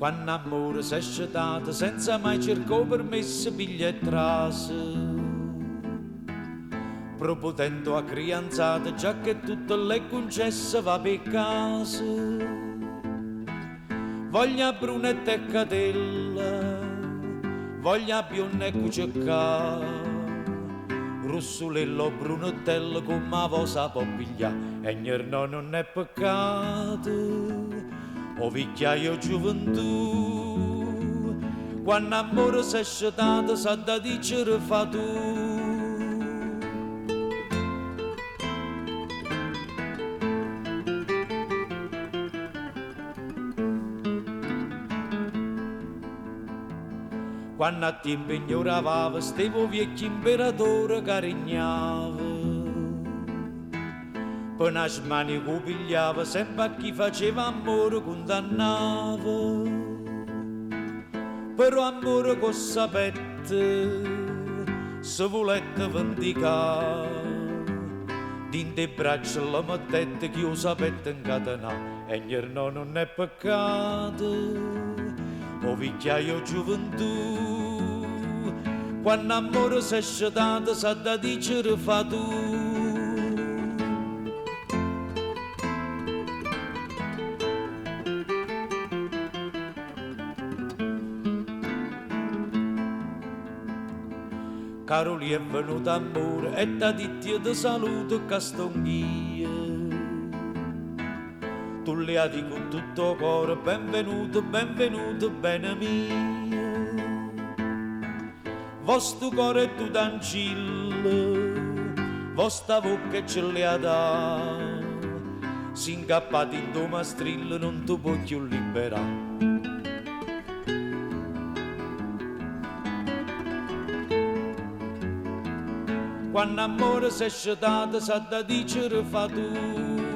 Quando amore si è scetato senza mai cercare permesso piglia e trase. Propotendo a crianzate già che tutte le concesse va per casa. Voglia brunetta e catella, voglia bionda e cucecca, russulello brunettello come la vosa può pigliare, e no non è peccato, o vecchiaio gioventù, quando amore si è scetato sa da dicere fa tu. Quando a tempo ignoravamo, stevo vecchio imperatore che regnava. Per una smania che pigliava, sempre a chi faceva amore condannava. Però amore con sapette, se volette vendicare, dinte i braccia la mettette che io sapette incatenare, e no non è peccato. O vecchiaio gioventù, quando amore si è scetato sa da dicere fa tu. Caroli è venuto amore e da ditti di saluto castonghia. Tu le adi con tutto cuore, benvenuto, benvenuto, bene mio. Vostro cuore è tutto ancillo, vostra bocca ce le ha da. Si incappati in tuo mastrillo, non tu puoi più liberare. Quando amore si è scetato, sa da dicere fa tu.